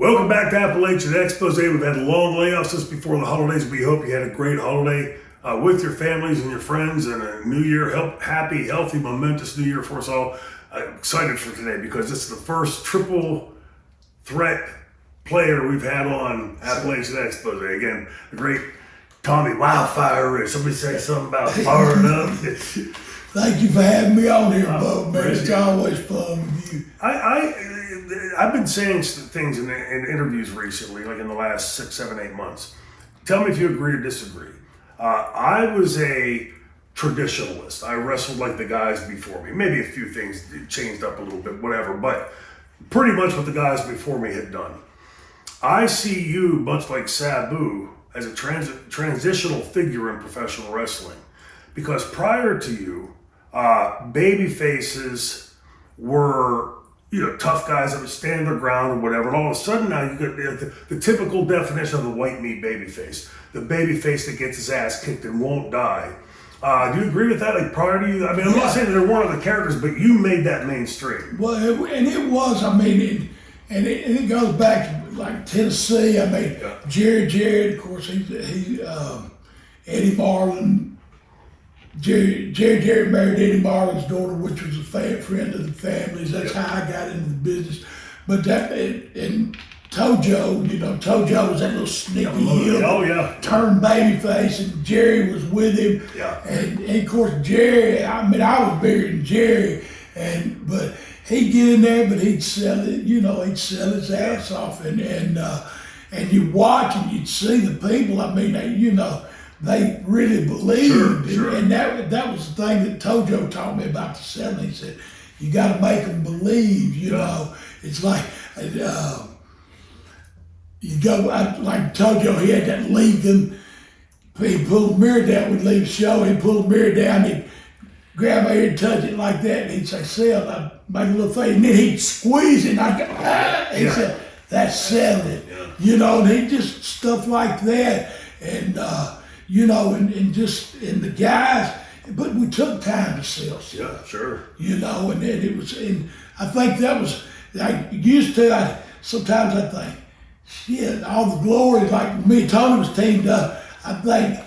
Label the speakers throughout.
Speaker 1: Welcome back to Appalachian Expose. We've had long layoffs just before the holidays. We hope you had a great holiday with your families and your friends, and a new year, happy, healthy, momentous new year for us all. I'm excited for today because this is the first triple threat player we've had on Appalachian Expose. Again, the great Tommy Wildfire. Somebody say something about firing up.
Speaker 2: Thank you for having me on here, Bo, man. It's always fun with you.
Speaker 1: I've been saying things in interviews recently, like in the last 6, 7, 8 months. Tell me if you agree or disagree. I was a traditionalist. I wrestled like the guys before me. Maybe a few things changed up a little bit, whatever, but pretty much what the guys before me had done. I see you, much like Sabu, as a transitional figure in professional wrestling. Because prior to you, baby faces were, tough guys that would stand their ground or whatever. And all of a sudden now you get the typical definition of the white meat baby face. The baby face that gets his ass kicked and won't die. Do you agree with that? Like prior to you, I'm not saying that there weren't other characters, but you made that mainstream.
Speaker 2: Well, it was, and it goes back to like Tennessee. Jerry Jarrett, of course, he Eddie Marlin. Jerry Jarrett married Eddie Marlin's daughter, which was a friend of the family's. That's how I got into the business. But and Tojo, Tojo was that little sneaky heel, turned babyface, and Jerry was with him.
Speaker 1: Yeah.
Speaker 2: And of course Jerry, I was bigger than Jerry, but he'd get in there, but he'd sell it, he'd sell his ass off, and you watch and you'd see the people. They really believed,
Speaker 1: sure.
Speaker 2: And that was the thing that Tojo taught me about the selling. He said, you got to make them believe, It's like, you go, like Tojo, he had that Lincoln, he'd pull the mirror down, we'd leave the show, he'd pull the mirror down, he'd grab my ear and touch it like that, and he'd say, sell, I'd make a little face, and then he'd squeeze it, and I'd go, he said, that's selling, and he just, stuff like that, and and the guys, but we took time to sell stuff.
Speaker 1: Yeah, sure.
Speaker 2: And then it was, and I think that was, like, sometimes I think, shit, all the glory, like me and Tony was teamed up, I think,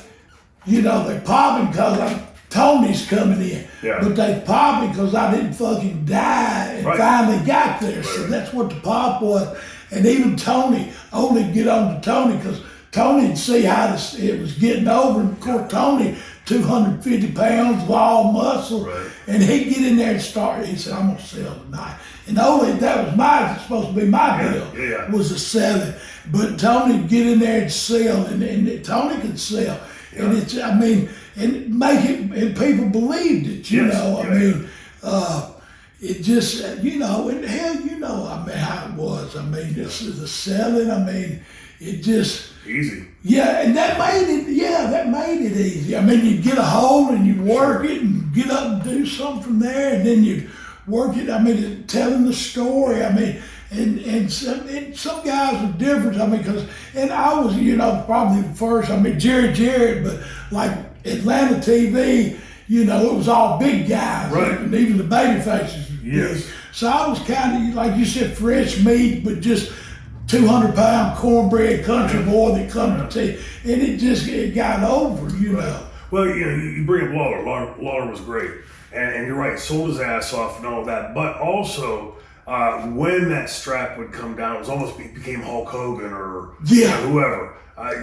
Speaker 2: they popping because Tony's coming in.
Speaker 1: Yeah.
Speaker 2: But they popping because I didn't fucking die and finally got there.
Speaker 1: Right.
Speaker 2: So that's what the pop was. And even Tony, only get on to Tony because Tony would see how it was getting over. And of course, Tony, 250 pounds of all muscle.
Speaker 1: Right.
Speaker 2: And he'd get in there and start. He said, I'm going to sell tonight. And only that was supposed to be my deal, was the selling. But Tony would get in there and sell, and Tony could sell. Yeah. And and make it, and people believed it, it just, and hell, how it was. This is the selling, it just.
Speaker 1: Easy.
Speaker 2: Yeah, and that made it easy. You'd get a hold and you'd work it and get up and do something from there, and then you'd work it, telling the story, and some guys were different, because, and I was, probably the first, Jerry Jarrett, but like Atlanta TV, it was all big guys,
Speaker 1: right.
Speaker 2: And even the baby faces.
Speaker 1: Yes.
Speaker 2: So I was kind of, like you said, fresh meat, but just 200-pound cornbread country boy that come to tea, and it got over,
Speaker 1: Right. Well, you bring up Lawler. Lawler was great, and you're right, sold his ass off and all of that. But also, when that strap would come down, it was almost became Hulk Hogan or whoever.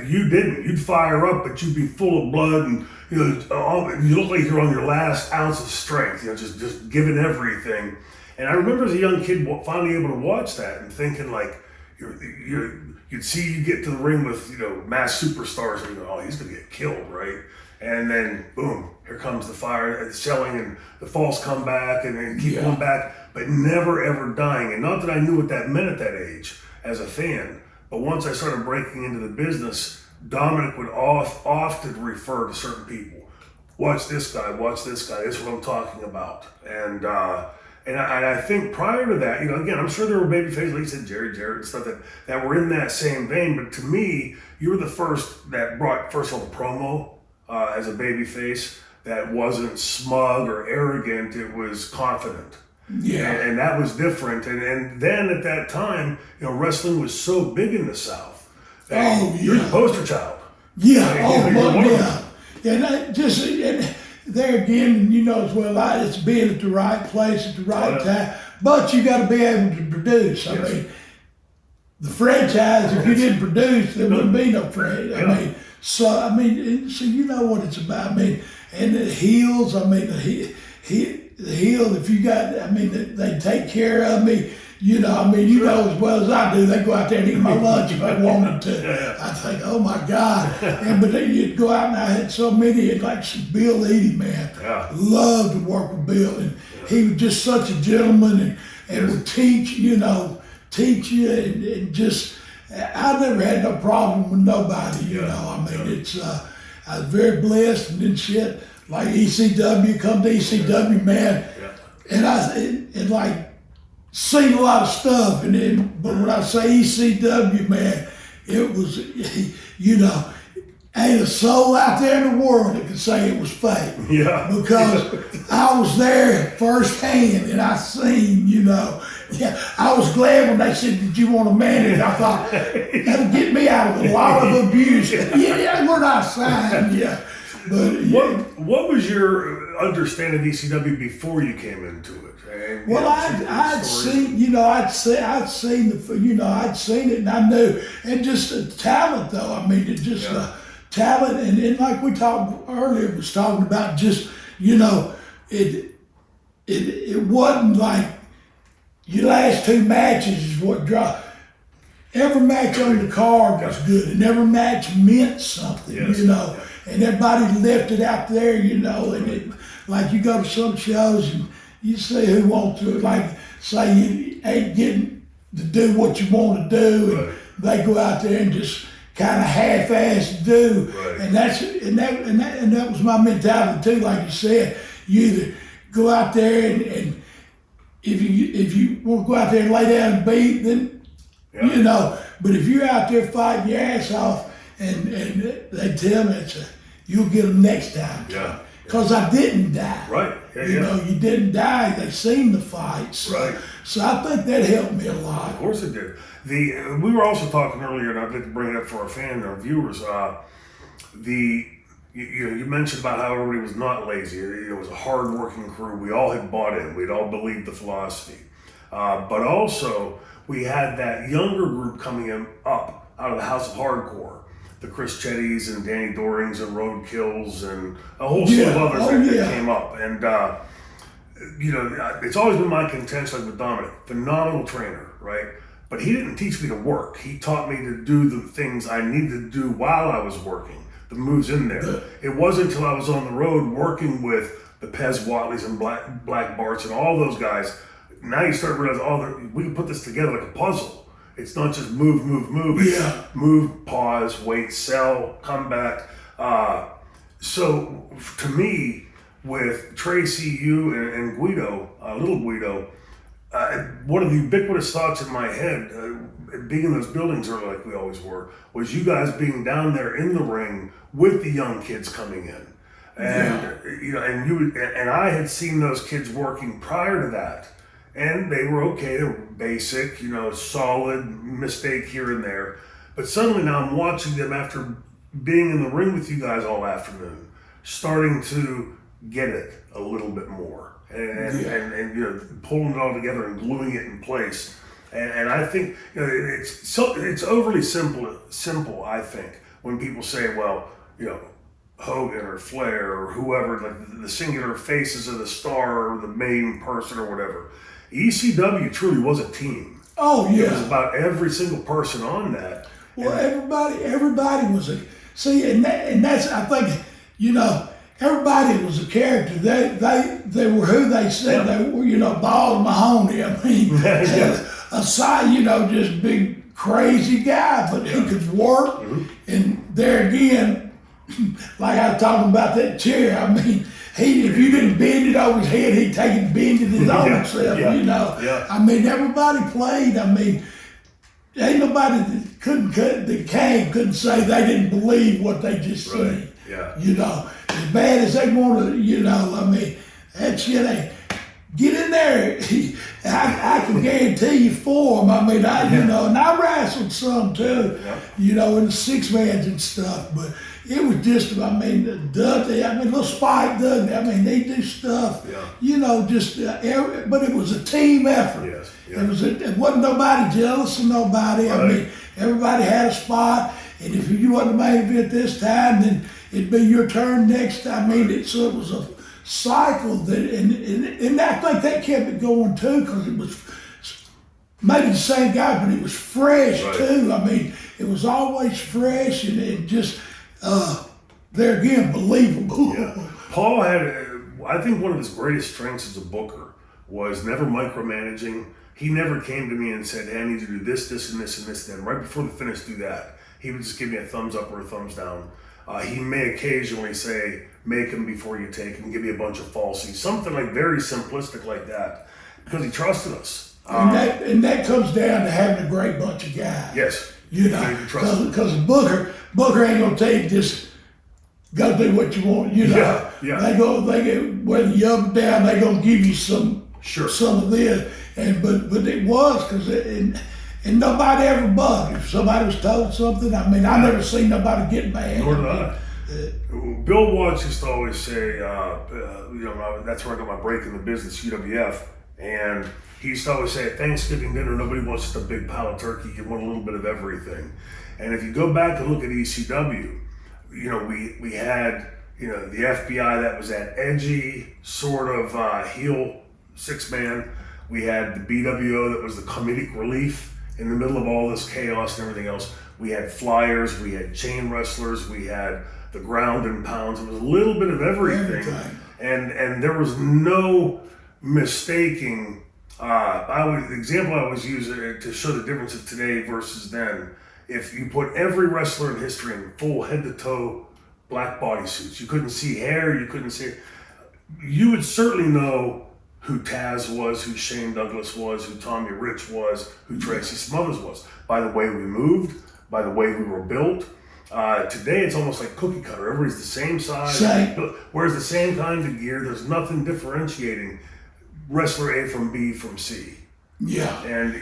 Speaker 1: You didn't. You'd fire up, but you'd be full of blood, and you look like you're on your last ounce of strength. Just giving everything. And I remember as a young kid finally able to watch that and thinking like. You'd see you get to the ring with mass superstars and you go, oh, he's gonna get killed, right? And then boom, here comes the fire, the selling, and the false comeback, and then keep going back, but never ever dying. And not that I knew what that meant at that age as a fan, but once I started breaking into the business, Dominic would often refer to certain people. Watch this guy. This is what I'm talking about. And I think prior to that, again, I'm sure there were babyfaces, like you said, Jerry Jarrett and stuff that were in that same vein. But to me, you were the first that brought, first of all, the promo as a babyface that wasn't smug or arrogant. It was confident.
Speaker 2: Yeah.
Speaker 1: And that was different. And then at that time, wrestling was so big in the South. You're the poster child.
Speaker 2: Yeah. Yeah. And and there again, as well, it's being at the right place at the right time. But you got to be able to produce. I mean, the franchise, if you didn't produce, there wouldn't be no franchise. So you know what it's about. And the heels, the heel, if you got, they take care of me. You know as well as I do. They go out there and eat my lunch if I wanted to. I think, oh my God. But then you'd go out and I had so many, like Bill Eady, man. Loved to work with Bill. And he was just such a gentleman and would teach you and just, I never had no problem with nobody, it's, I was very blessed and then shit, like ECW, come to ECW, man. And like, seen a lot of stuff, but when I say ECW, man, it was, ain't a soul out there in the world that could say it was fake. Because I was there firsthand and I seen, I was glad when they said, did you want to manage? I thought, that'll get me out of a lot of abuse. We're not signed, But
Speaker 1: what was your understanding of ECW before you came into it? And,
Speaker 2: well, I'd seen, I'd seen it, and I knew, and just the talent, though. Talent, and like we talked earlier, was talking about just, it wasn't like your last two matches is what dropped. Every match on the card was good, and every match meant something, and everybody left it out there, and like you go to some shows and you see who wants to, like, say you ain't getting to do what you want to do, and they go out there and just kind of half-ass do, and that was my mentality too. Like you said, you either go out there and if you want to go out there and lay down and beat, then But if you're out there fighting your ass off, and they tell me you'll get them next time. Because I didn't die. You didn't die. They seen the fights. So I think that helped me a lot.
Speaker 1: Of course it did. We were also talking earlier, and I'd like to bring it up for our fans, our viewers. You mentioned about how everybody was not lazy. It was a hard-working crew. We all had bought in. We'd all believed the philosophy. But also, we had that younger group coming up out of the House of Hardcore. The Chris Chettys and Danny Dorings and Roadkills and a whole slew of others that came up. And, it's always been my contention, like with Dominic, phenomenal trainer, right? But he didn't teach me to work. He taught me to do the things I needed to do while I was working, the moves in there. It wasn't until I was on the road working with the Pez Watleys and Black Barts and all those guys. Now you start realizing, we can put this together like a puzzle. It's not just move. It's move, pause, wait, sell, come back. So to me, with Tracy, you, and Guido, little Guido, one of the ubiquitous thoughts in my head, being in those buildings early like we always were, was you guys being down there in the ring with the young kids coming in. And I had seen those kids working prior to that. And they were okay, they were basic, solid, mistake here and there. But suddenly now I'm watching them after being in the ring with you guys all afternoon, starting to get it a little bit more. And pulling it all together and gluing it in place. And I think it's overly simple, I think, when people say, well, Hogan or Flair or whoever, like the singular faces of the star or the main person or whatever. ECW truly was a team. It was about every single person on that.
Speaker 2: Well, everybody was and that's, I think, everybody was a character. They were who they said they were. Ball Mahoney. Aside, just big crazy guy, but he could work. And there again, like I was talking about that chair. If you didn't bend it over his head, he'd take it and bend it his own self, everybody played. Ain't nobody that couldn't say they didn't believe what they just seen. As bad as they want to, that shit ain't. Get in there there, I can guarantee you 4 of them. I mean, you know, and I wrestled some too, you know, in the 6-mans and stuff. But it was just, I mean, Dudley, I mean, little Spike Dudley, I mean, they do stuff, you know, just, but it was a team effort. It wasn't nobody jealous of nobody. I mean, everybody had a spot, and if you wasn't the main event this time, then it'd be your turn next time. I mean, so it was a cycle that, and I think that kept it going too, because it was maybe the same guy, but it was fresh too. I mean, it was always fresh and just, there again, believable.
Speaker 1: Paul had, I think one of his greatest strengths as a booker was never micromanaging. He never came to me and said, hey, I need you to do this, this, and this, and this, then right before the finish, do that. He would just give me a thumbs up or a thumbs down. He may occasionally say, make him before you take him, give me a bunch of falsies, something like very simplistic like that, because he trusted us.
Speaker 2: And that comes down to having a great bunch of guys.
Speaker 1: Yes.
Speaker 2: You know, because Booker ain't gonna tell you just go do what you want. You know, they go whether you up or down, they gonna give you some of this. And but it was because and nobody ever bugged. If somebody was told something, I mean, I never seen nobody get mad.
Speaker 1: Nor did I. Bill Watts used to always say, you know, that's where I got my break in the business, UWF, and he used to always say, at Thanksgiving dinner, nobody wants just a big pile of turkey, you want a little bit of everything. And if you go back and look at ECW, you know, we had, you know, the FBI that was that edgy sort of heel 6-man. We had the BWO that was the comedic relief in the middle of all this chaos and everything else. We had flyers, we had chain wrestlers, we had the ground and pounds. It was a little bit of everything. And there was no mistaking. The example I always use to show the difference of today versus then, if you put every wrestler in history in full head to toe black bodysuits, you couldn't see hair, you couldn't see, you would certainly know who Taz was, who Shane Douglas was, who Tommy Rich was, who Tracy Smothers was, by the way we moved, by the way we were built. Today it's almost like cookie cutter. Everybody's the same size, wears the same kinds of gear. There's nothing differentiating wrestler A from B from C. And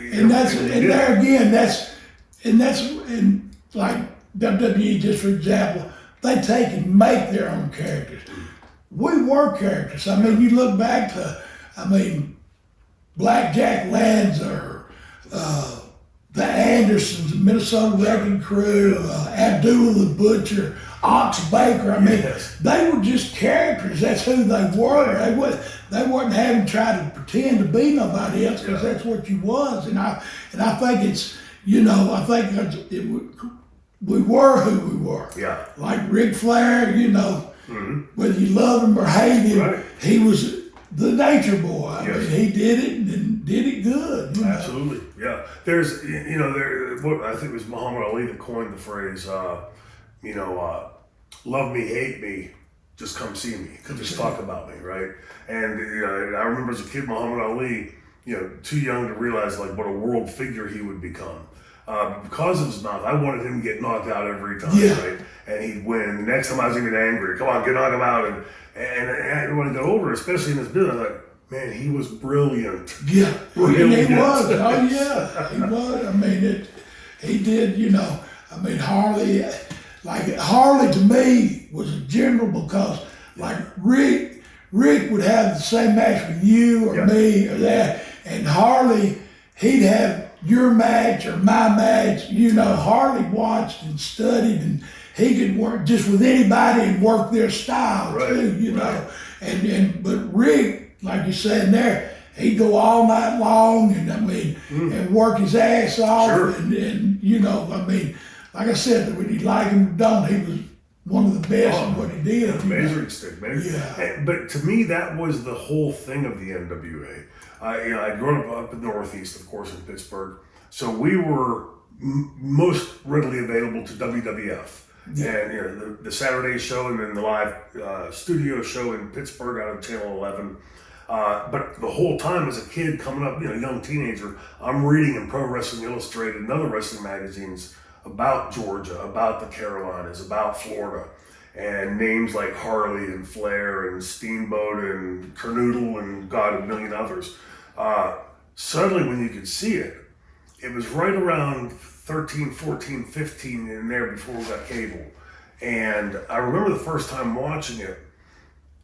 Speaker 1: like WWE, just for example, they take and make their own characters. We were characters. I mean, you look back to, I mean, Blackjack Lanza, the Andersons, the Minnesota Wrecking Crew, Abdullah the Butcher, Ox Baker. I mean, they were just characters. That's who they were. They wasn't having to try to pretend to be nobody else, because that's what you was. And I think it's, you know, I think we were who we were. Like Ric Flair, you know, whether you love him or hate him, he was the nature boy. I mean, he did it and did it good. You Absolutely, know? There's, you know, what I think it was Muhammad Ali that coined the phrase, you know, love me, hate me, just come see me, just talk about me, right? And you know, I remember as a kid, Muhammad Ali, you know, too young to realize like what a world figure he would become. Because of his mouth, I wanted him to get knocked out every time, right? And he'd win. And the next time I was gonna get angry, come on, knock him out. And I didn't want to get over, especially in this business. I was like, man, he was brilliant.
Speaker 2: Brilliant. He was. Oh yeah, he was. I mean, he did. You know, I mean, Harley to me was a general, because like Rick would have the same match with you or me or that, and Harley, he'd have your match or my match. You know, Harley watched and studied, and he could work just with anybody and work their style too, you know. But Rick, like you're saying there, he'd go all night long, and I mean, and work his ass off, and you know, I mean, like I said, whether you like him or don't, he was one of the best in what he did.
Speaker 1: Measuring stick, man. But to me, that was the whole thing of the NWA. You know, I'd grown up in the Northeast, of course, in Pittsburgh, so we were most readily available to WWF. And you know, the Saturday show, and then the live studio show in Pittsburgh out of Channel 11. But the whole time as a kid coming up, you know, young teenager, I'm reading in Pro Wrestling Illustrated and other wrestling magazines about Georgia, about the Carolinas, about Florida. and names like Harley and Flair and Steamboat and Kernoodle and God, a million others. Suddenly when you could see it, it was right around 13, 14, 15 in there before we got cable. And I remember the first time watching it,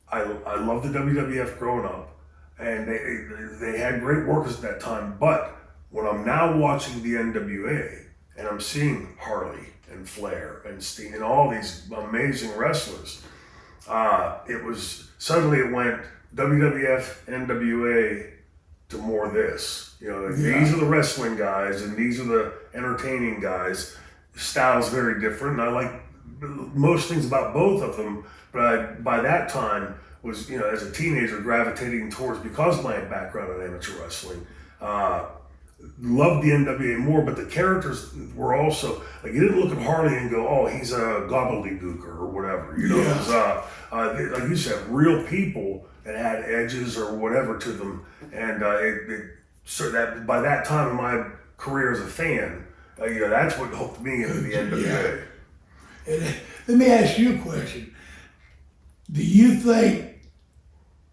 Speaker 1: I loved the WWF growing up, and they had great workers at that time. But when I'm now watching the NWA and I'm seeing Harley and Flair and Steen and all these amazing wrestlers, it went WWF, NWA to more this. You know, these are the wrestling guys and these are the entertaining guys. Styles very different. And I like most things about both of them, but by that time was, you know, as a teenager gravitating towards, because of my background in amateur wrestling, loved the NWA more, but the characters were also, like, you didn't look at Harley and go, oh, he's a gobbledygooker or whatever, you know. It was, like you said, real people that had edges or whatever to them, and so that by that time in my career as a fan, you know, that's what hooked me into the NWA.
Speaker 2: And let me ask you a question. Do you think,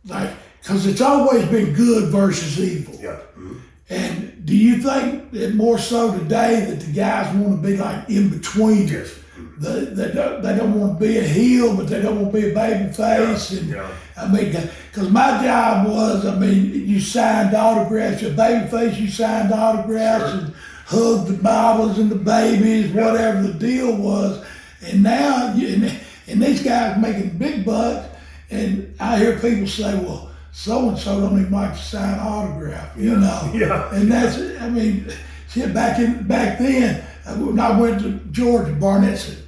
Speaker 2: like, because it's always been good versus evil.
Speaker 1: Yeah. Mm-hmm.
Speaker 2: And do you think that more so today that the guys want to be like in between?
Speaker 1: Yes.
Speaker 2: They don't want to be a heel, but they don't want to be a baby face. I mean, because my job was, I mean, you signed autographs. A baby face, you signed autographs and hugged the mamas and the babies, whatever the deal was. And now, and these guys making big bucks, and I hear people say, well, so-and-so don't even like to sign autograph, you know.
Speaker 1: Yeah.
Speaker 2: And that's, I mean, shit, back then, when I went to Georgia, Barnett said,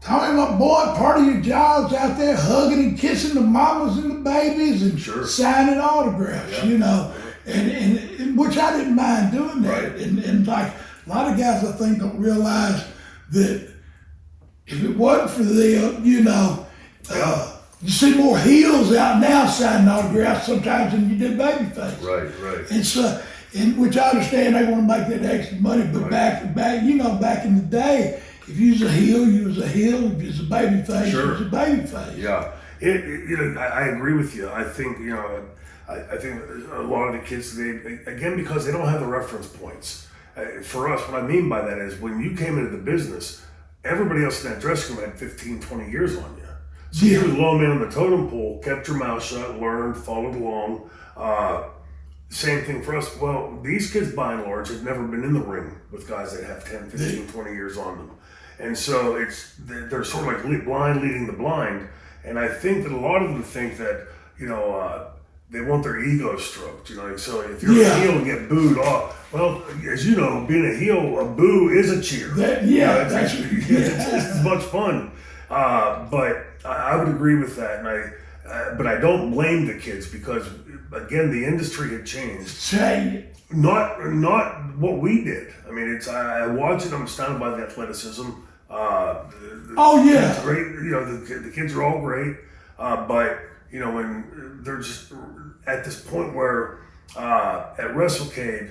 Speaker 2: Tommy, my boy, part of your job's out there hugging and kissing the mamas and the babies and signing autographs, you know. And which I didn't mind doing that. Right. And like, a lot of guys, I think, don't realize that if it wasn't for them, you know, you see more heels out now signing autographs sometimes than you did babyface.
Speaker 1: Right.
Speaker 2: And so, which I understand they want to make that extra money, but back, you know, back in the day, if you was a heel, you was a heel. If you was a babyface, you was a babyface.
Speaker 1: Yeah, you know, I agree with you. I think, you know, I think a lot of the kids today, again, because they don't have the reference points. For us, what I mean by that is when you came into the business, everybody else in that dressing room had 15, 20 years on you. So you were the low man on the totem pole, kept your mouth shut, learned, followed along. Same thing for us. Well, these kids, by and large, have never been in the ring with guys that have 10, 15, 20 years on them. And so they're sort of like blind leading the blind. And I think that a lot of them think that, you know, they want their ego stroked, you know. So if you're a heel and get booed off, well, as you know, being a heel, a boo is a cheer. It's as much fun. But I would agree with that, and but I don't blame the kids because, again, the industry had changed. Not what we did. I mean, I watch it. I'm astounded by the athleticism. It's great. You know, the kids are all great, but you know, when they're just at this point where at WrestleCade,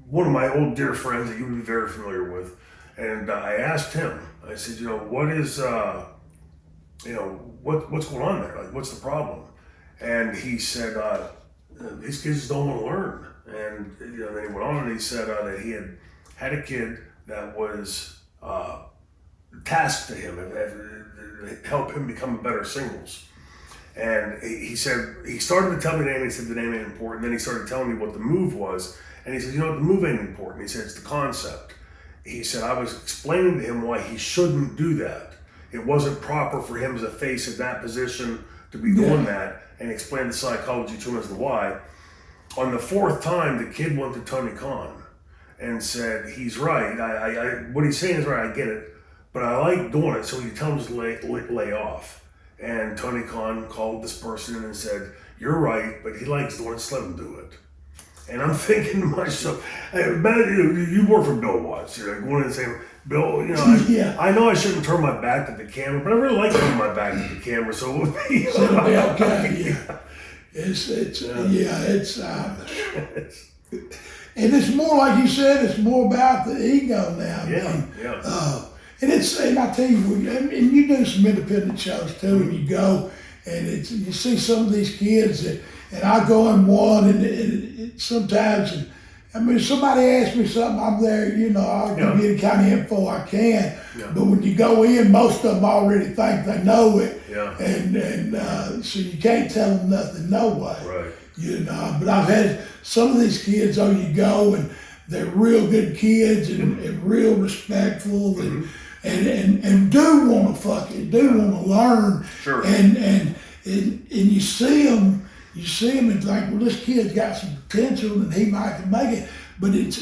Speaker 1: one of my old dear friends that you would be very familiar with, and I asked him. I said, you know, what is, you know, what's going on there? Like, what's the problem? And he said, these kids don't want to learn. And you know, then he went on and he said that he had a kid that was tasked to him and help him become a better singles. And he said, he started to tell me the name, he said the name ain't important. Then he started telling me what the move was. And he said, you know, the move ain't important. He said, it's the concept. He said, I was explaining to him why he shouldn't do that. It wasn't proper for him as a face in that position to be doing that, and explained the psychology to him as to why. On the fourth time, the kid went to Tony Khan and said, he's right. I what he's saying is right, I get it, but I like doing it, so you tell him to lay off. And Tony Khan called this person in and said, you're right, but he likes doing it, just let him do it. And I'm thinking to myself, hey, you work for Bill Watts, you know, going in and saying, Bill, you know, I know I shouldn't turn my back to the camera, but I really like turning my back to the camera, so it would be,
Speaker 2: it'll be okay. And it's more like you said, it's more about the ego now. and I tell you, and you do some independent shows too, and you go, and you see some of these kids, and I go in one, and sometimes, and I mean, if somebody asks me something, I'm there, I'll give you any kind of info I can.
Speaker 1: Yeah.
Speaker 2: But when you go in, most of them already think they know it.
Speaker 1: Yeah.
Speaker 2: And so you can't tell them nothing, no way.
Speaker 1: Right.
Speaker 2: But I've had some of these kids, you go, and they're real good kids and real respectful and do want to do want to learn.
Speaker 1: Sure.
Speaker 2: And you see them. You see him and think, well, this kid's got some potential and he might can make it. But it's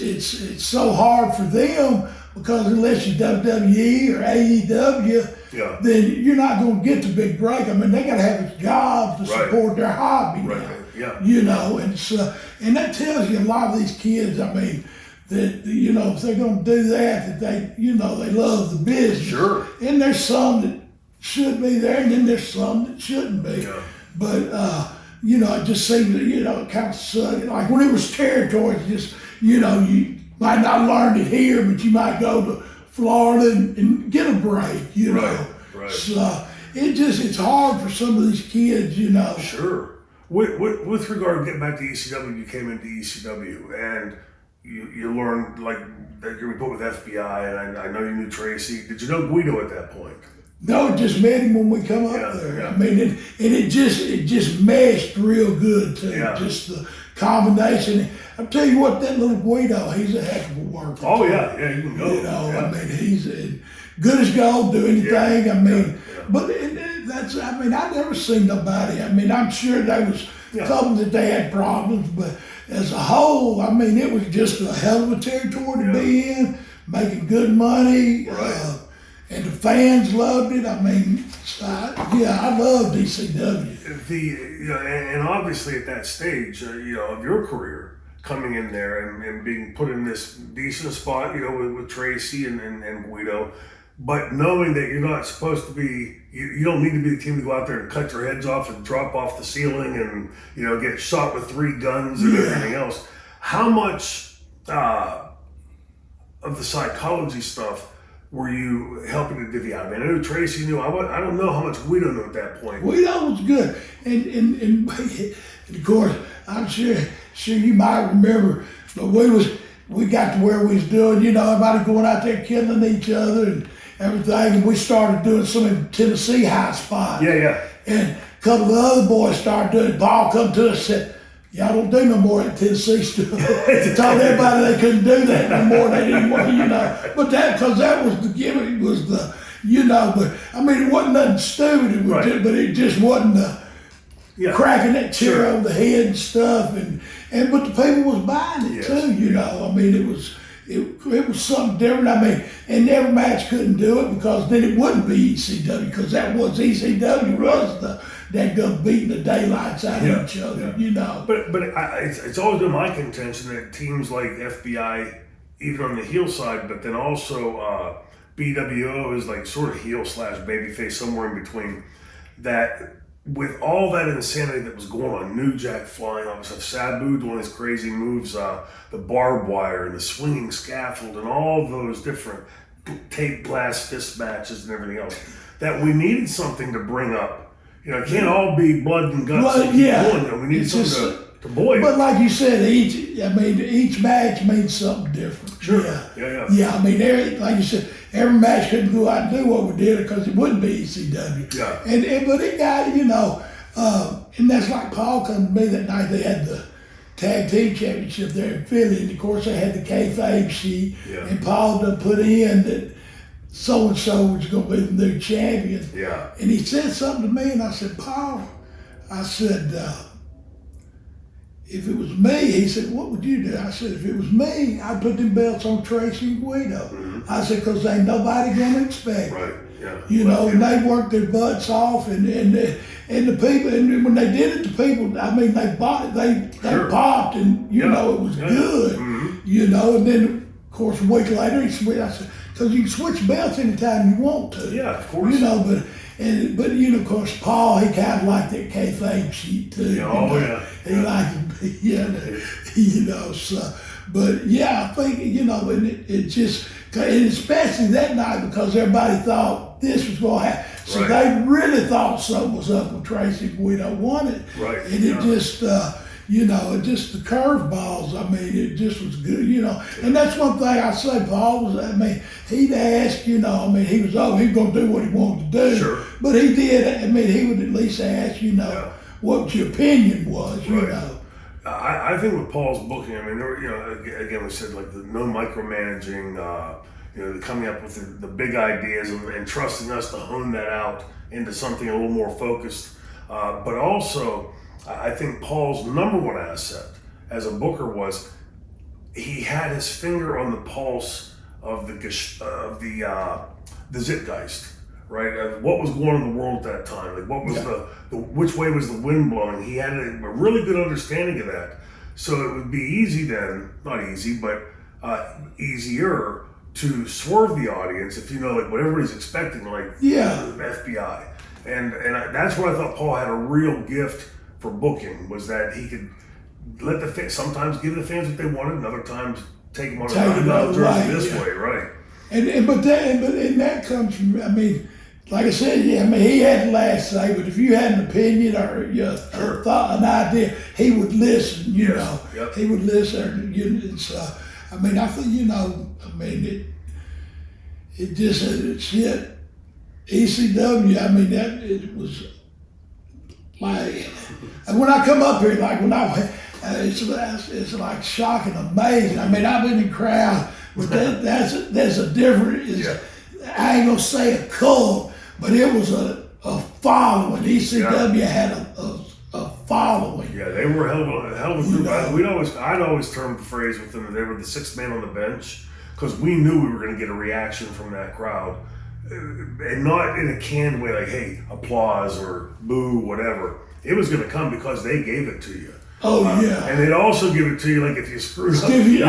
Speaker 2: so hard for them because unless you're WWE or AEW, then you're not going to get the big break. I mean, they got to have a job to support their hobby now.
Speaker 1: Yeah.
Speaker 2: And that tells you a lot of these kids, I mean, that, if they're going to do that they, they love the business.
Speaker 1: Sure.
Speaker 2: And there's some that should be there and then there's some that shouldn't be.
Speaker 1: Yeah.
Speaker 2: But, it just seemed that, it kind of sucked. Like when it was territory, just, you might not learn it here, but you might go to Florida and get a break,
Speaker 1: Right.
Speaker 2: So it's hard for some of these kids,
Speaker 1: Sure. With regard to getting back to ECW, you came into ECW and you learned like that you were put with FBI, and I know you knew Tracy. Did you know Guido at that point?
Speaker 2: No, just met him when we come up there.
Speaker 1: Yeah.
Speaker 2: I mean, it just meshed real good too.
Speaker 1: Yeah.
Speaker 2: Just the combination. I'll tell you what, that little Guido, he's a heck of a worker.
Speaker 1: Oh
Speaker 2: too.
Speaker 1: yeah, you can go.
Speaker 2: I mean, he's good as gold. Do anything.
Speaker 1: Yeah.
Speaker 2: I mean,
Speaker 1: Yeah.
Speaker 2: but that's. I mean, I've never seen nobody. I mean, I'm sure there was a couple that they had problems, but as a whole, I mean, it was just a hell of a territory to be in, making good money.
Speaker 1: Right.
Speaker 2: And the fans loved it. I mean, I love DCW.
Speaker 1: And obviously at that stage, of your career, coming in there and being put in this decent spot, with Tracy and Guido, but knowing that you're not supposed to be, you don't need to be the team to go out there and cut their heads off and drop off the ceiling and get shot with 3 guns and everything else. How much of the psychology stuff were you helping to divvy out? I mean, I knew Tracy knew. I don't know how much Guido knew at that point.
Speaker 2: Guido was good, and of course, I'm sure you might remember, but we got to where we was doing, everybody going out there killing each other and everything, and we started doing some in Tennessee high spots.
Speaker 1: Yeah.
Speaker 2: And a couple of the other boys started doing it. Paul come to us and said, y'all don't do no more in Tennessee stuff. Told everybody they couldn't do that no more. They didn't want, But because that was the gimmick, was the, but I mean, it wasn't nothing stupid. It was just, but it just wasn't the cracking that chair over the head and stuff. But the people was buying it too, I mean, it was something different. I mean, and every match couldn't do it because then it wouldn't be ECW, because that was ECW was that go beating the daylights out of each other,
Speaker 1: But it's always been my contention that teams like FBI, even on the heel side, but then also BWO is like sort of heel / babyface, somewhere in between, that with all that insanity that was going on, New Jack flying off stuff, Sabu doing his crazy moves, the barbed wire and the swinging scaffold and all those different tape blast fist matches and everything else, that we needed something to bring up. It can't all be blood and guts.
Speaker 2: Well,
Speaker 1: going. We need something to boil.
Speaker 2: But like you said, each match means something different.
Speaker 1: Sure.
Speaker 2: Yeah. I mean, like you said, every match couldn't go out and do what we did because it wouldn't be ECW.
Speaker 1: Yeah.
Speaker 2: But it got, and that's like Paul come to me that night. They had the tag team championship there in Philly, and of course they had the kayfabe sheet, and Paul done put in that so-and-so was going to be the new champion.
Speaker 1: Yeah.
Speaker 2: And he said something to me, and I said, Paul, if it was me, he said, what would you do? I said, if it was me, I'd put them belts on Tracy and Guido.
Speaker 1: Mm-hmm.
Speaker 2: I said, because ain't nobody going to expect
Speaker 1: Right,
Speaker 2: it.
Speaker 1: yeah.
Speaker 2: And they worked their butts off, and the people, and when they did it to people, I mean, they bought it, they popped, and, it was good.
Speaker 1: Mm-hmm.
Speaker 2: And then, of course, a week later, he switched. I said, because you can switch belts anytime you want to.
Speaker 1: Yeah, of course.
Speaker 2: But of course, Paul, he kind of liked that kayfabe sheet too. He liked it, so. But yeah, I think, and it just, And especially that night because everybody thought this was going to happen. So
Speaker 1: Right.
Speaker 2: they really thought something was up with Tracy Guido won it.
Speaker 1: Right.
Speaker 2: And it just, it just the curveballs, I mean, it just was good, And that's one thing I say, Paul, he'd ask, he was he was going to do what he wanted to do.
Speaker 1: Sure.
Speaker 2: But he did, he would at least ask, what your opinion was,
Speaker 1: Right. I think with Paul's booking, there were, again, we said like the no micromanaging, coming up with the big ideas and trusting us to hone that out into something a little more focused. But also, I think Paul's number one asset as a booker was he had his finger on the pulse of the Zeitgeist, right? Of what was going on in the world at that time, like what was which way was the wind blowing? He had a really good understanding of that, so it would be easy then, not easy, but easier to swerve the audience if like what everybody's expecting, like the FBI, and that's what I thought Paul had a real gift for booking, was that he could let the fans, sometimes give the fans what they wanted, and other times take them on a journey this way, right?
Speaker 2: But that comes from, like I said, he had the last say, but if you had an opinion or a thought, an idea, he would listen,
Speaker 1: Yep.
Speaker 2: He would listen, and so, I think, it just, shit, ECW, that, it was like, and when I come up here, like it's like shocking, amazing. I've been in crowds, but there's a different, I ain't gonna say a cult, but it was a following. ECW had a following.
Speaker 1: Yeah, they were a hell of a group. I'd always term the phrase with them that they were the sixth man on the bench, because we knew we were going to get a reaction from that crowd, and not in a canned way like, hey, applause or boo, whatever. It was going to come because they gave it to you.
Speaker 2: Oh yeah,
Speaker 1: and they'd also give it to you like if you screwed up.
Speaker 2: They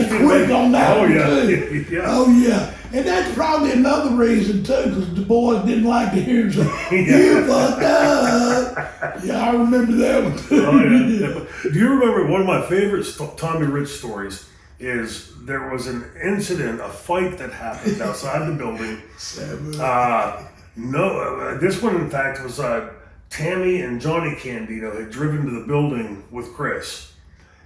Speaker 2: quit on that one too.
Speaker 1: Yeah.
Speaker 2: Oh yeah, and that's probably another reason too, because the boys didn't like to hear him say, "You fucked up." Yeah, I remember that one too.
Speaker 1: Oh, yeah. Do you remember one of my favorite Tommy Rich stories? Is there was an incident, a fight that happened outside the building. This one in fact was Tammy and Johnny Candido had driven to the building with Chris,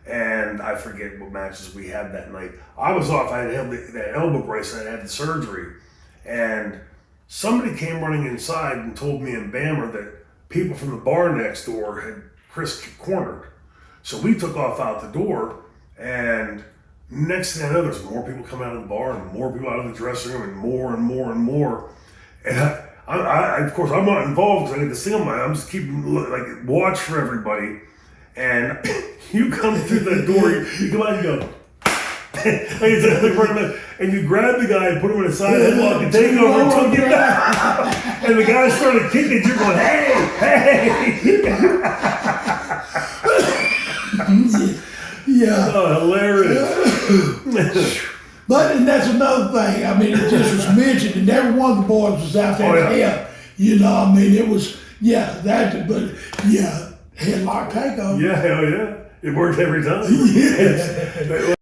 Speaker 1: and I forget what matches we had that night. I was off. I had held that elbow brace. I had the surgery, and somebody came running inside and told me and Bammer that people from the bar next door had Chris cornered. So we took off out the door, and next thing I know, there's more people coming out of the bar and more people out of the dressing room and more and more and more. And I of course, I'm not involved because I get this thing on my. I'm just keeping watch for everybody. And you come through that door, you come out and go, and you grab the guy and put him in a side headlock and take over and took him down. And the guy started kicking. You're going, hey.
Speaker 2: Yeah.
Speaker 1: Oh, hilarious.
Speaker 2: But, and that's another thing, it just was mentioned, and every one of the boys was out there to help, it was, headlock takeover.
Speaker 1: Yeah, hell yeah. It worked every time.
Speaker 2: Yeah.